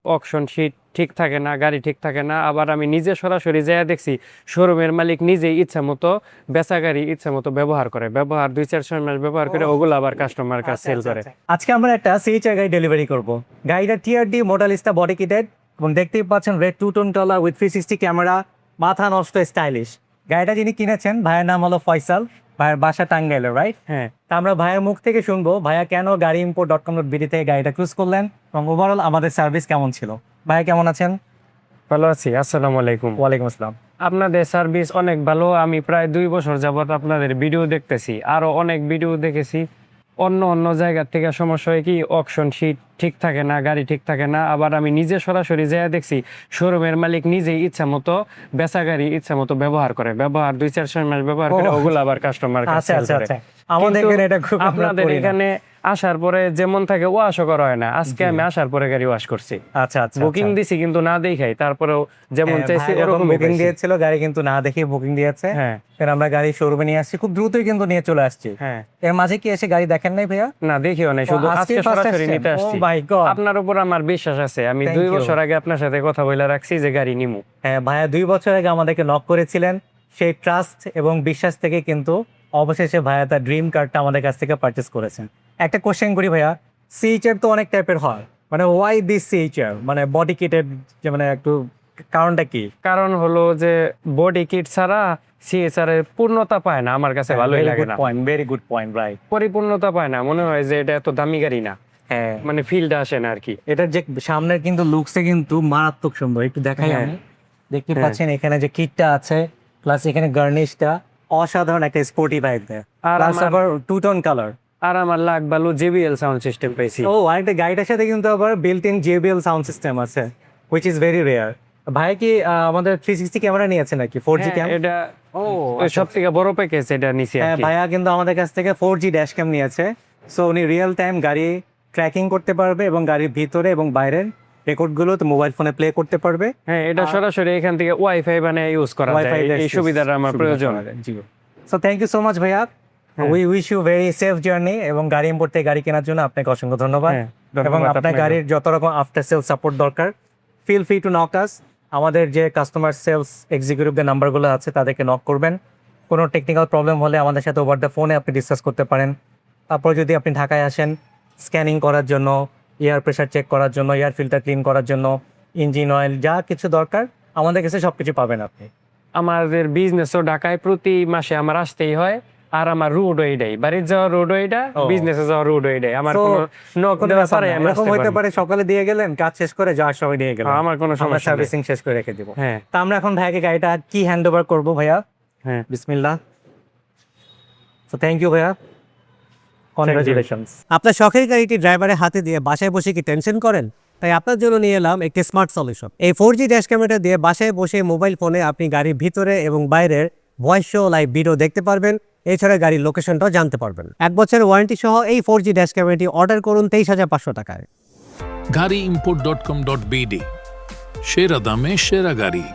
Auction sheet ঠিক থাকে না, গাড়ি ঠিক থাকে না। আবার আমি নিজে সরাসরি যেয়ে দেখছি শোরুমের মালিক নিজেই ইচ্ছা মতো বেচা গাড়ি ইচ্ছা মতো ব্যবহার করে, 2-4 মাস ব্যবহার করে ওগুলো আবার কাস্টমার কাছে সেল করে। আজকে আমরা একটা সিএইচআর গাড়ি ডেলিভারি করব। গাড়িটা টিআরডি মডেলিস্টা বডি কিটেড এবং দেখতেই পাচ্ছেন রেড 2-টোন কালার উইথ 360 ক্যামেরা, মাথা নষ্ট স্টাইলিশ। গাড়িটা যিনি কিনেছেন ভাইয়ের নাম হলো ফয়সাল, ভাইয়ের বাসা টাঙ্গাইলে, রাইট? হ্যাঁ, তা আমরা ভাইয়ের মুখ থেকে শুনবো ভাইয়া কেন গাড়ি import.com.bd থেকে গাড়িটা ক্রুজ করলেন এবং ওভারঅল আমাদের সার্ভিস কেমন ছিল। ভাইয়া কেমন আছেন? ভালো আছি, আসসালামু আলাইকুম। ওয়ালাইকুম আসসালাম। আপনাদের সার্ভিস অনেক ভালো। আমি প্রায় 2 বছর যাবত আপনাদের ভিডিও দেখতেছি, আরো অনেক ভিডিও দেখেছি। অন্য জায়গার থেকে সমস্যা হয় কি, অকশন শিট ঠিক থাকে না, গাড়ি ঠিক থাকে না। আবার আমি নিজে সরাসরি যেয়ে দেখছি শোরুমের মালিক নিজেই ইচ্ছা মতো বেচা গাড়ি ইচ্ছা মতো ব্যবহার করে, 2-4 মাস ব্যবহার করে ওগুলো আবার কাস্টমার কাছে আচ্ছা সেল আচ্ছা করে। আচ্ছা, আমাদের কিন্তু এখানে এটা খুব আমরা আপনাদের করি না। এখানে আসার পরে যেমন থাকে ওয়াশও করা হয় না। আজকে আমি আসার পরে গাড়ি ওয়াশ করছি, আচ্ছা আচ্ছা, বুকিং দিছি কিন্তু না দেখাই, তারপরেও যেমন চাইছি এরকম বুকিং দিয়েছিল, গাড়ি কিন্তু না দেখে বুকিং দিয়েছে। হ্যাঁ এর আমরা গাড়ি শোরুমে নিয়ে আসছি, খুব দ্রুতই কিন্তু নিয়ে চলে আসছি। হ্যাঁ, এর মাঝে কি এসে গাড়ি দেখেন নাই ভাইয়া? না দেখিও নাই, শুধু আজকে আজকে first সরাসরি আসছেন? নিতে আসছি। Oh my God! আপনার উপর আমার বিশ্বাস আছে। আমি Thank 2 you. বছর আগে আপনার সাথে কথা বলে রাখছি যে গাড়ি নিমু। হ্যাঁ ভাইয়া 2 বছর আগে আমাদেরকে নক করেছিলেন, সেই ট্রাস্ট এবং বিশ্বাস থেকে কিন্তু অবশেষে ভাইয়া তার ড্রিম কারটা আমাদের কাছ থেকে পারচেস করেছেন। একটা কোশ্চেন করি ভাইয়া, সিএইচআর তো অনেক টাইপের হয়, মানে ওয়াই দিস সিএইচআর, মানে বডি কিটেড, যে মানে একটু কারণটা কি? কারণ হলো যে বডি কিট ছাড়া সিএসআর এর পূর্ণতা পায় না, আমার কাছে ভালোই লাগে না। Very good point, right. পরিপূর্ণতা পায় না, মনে হয় যে এটা এত দামি গাড়ি না, হ্যাঁ, মানে ফিল্ড আসে না আর কি। এটার যে সামনের কিন্তু লুকসে কিন্তু মারাত্মক সুন্দর, একটু দেখাই হ্যাঁ। আমি। দেখতে হ্যাঁ। পাচ্ছেন এখানে যে কিটটা আছে, প্লাস এখানে গার্নিশটা অসাধারণ একটা স্পোর্টি ভাইব দেয়, আর প্লাস আমার- আবার 2-টোন কালার। আর আমার লাখ ভালো জেবিএল সাউন্ড সিস্টেম পাইছি। ও, আরেকটা গাড়িটার সাথে কিন্তু আবার built in JBL sound system আছে, হুইচ ইজ ভেরি রেয়ার। ভাই কি আমাদের 360 ক্যামেরা নিয়েছে নাকি 4G হ্যাঁ, ক্যাম? এটা সব থেকে বড় প্যাকেজ এটা নিছি আর হ্যাঁ, কি। ভাইয়া কিন্তু আমাদের কাছ থেকে 4G ড্যাশ ক্যাম নিয়েছে। সো উনি রিয়েল টাইম গাড়ি ট্র্যাকিং করতে পারবে এবং গাড়ির ভিতরে এবং বাইরের রেকর্ডগুলো তো মোবাইল ফোনে প্লে করতে পারবে। হ্যাঁ, এটা সরাসরি এখান থেকে ওয়াইফাই বানিয়ে ইউজ করা যায়। এই সুবিধাটা আমার প্রয়োজন। So thank you so much ভাইয়া, we wish you very safe journey এবং গাড়ি ইম্পোর্ট থেকে গাড়ি কেনার জন্য আপনাকে অসংখ্য ধন্যবাদ। হ্যাঁ, ধন্যবাদ এবং আপনার আপনাকেও। গাড়ির যত রকম আফটার সেল সাপোর্ট দরকার, ফিল ফ্রি টু নক আস। আমাদের যে কাস্টমার সেলস এক্সিকিউটিভদের নাম্বারগুলো আছে তাদেরকে নক করবেন। কোনো টেকনিক্যাল প্রবলেম হলে আমাদের সাথে ওভার দ্য ফোনে আপনি ডিসকাস করতে পারেন। তারপর যদি আপনি ঢাকায় আসেন স্ক্যানিং করার জন্য, এয়ার প্রেশার চেক করার জন্য, এয়ার ফিল্টার ক্লিন করার জন্য, ইঞ্জিন অয়েল, যা কিছু দরকার আমাদের কাছে সব কিছু পাবেন আপনি। আমাদের বিজনেসও ঢাকায়, প্রতি মাসে আমার আসতেই হয়। আর আমার রুট ওইটাই, বাড়ির যাওয়া রুট ওইটা, বিজনেসে যাওয়া রুট ওইটাই। আমার So, কোনো নক কোনো দেওয়া ব্যাপার ছাড়াই না। আমি এরকম আসতে হইতে পারি। পারে সকালে দিয়ে গেলেন, কাজ শেষ করে যাওয়ার সময় দিয়ে গেলেন, আমার কোনো আমরা সমস্যা নেই। সার্ভিসিং শেষ করে রেখে দিব। হ্যাঁ তা আমরা এখন ভাইয়াকে গাড়িটা কি হ্যান্ড ওভার করবো ভাইয়া? হ্যাঁ, বিসমিল্লাহ। সো থ্যাংক ইউ ভাইয়া, কনগ্রাচুলেশনস। আপনার শখের গাড়িটি ড্রাইভারের হাতে দিয়ে বাসায় বসে কি টেনশন করেন? তাই আপনার জন্য নিয়ে এলাম একটি স্মার্ট সলিউশন। এই 4G ড্যাশ ক্যামেরা দিয়ে বাসায় বসে মোবাইল ফোনে আপনি গাড়ির ভিতরে এবং বাইরের ভয়েস শো, লাইভ ভিডিও দেখতে পারবেন। এছাড়া গাড়ির লোকেশনটাও জানতে পারবেন। 1 বছরের ওয়ারেন্টি সহ এই 4G ড্যাশ ক্যামেরাটি অর্ডার করুন 23,500 টাকায়। গাড়ি import.com.bd সেরা দামে সেরা গাড়ি।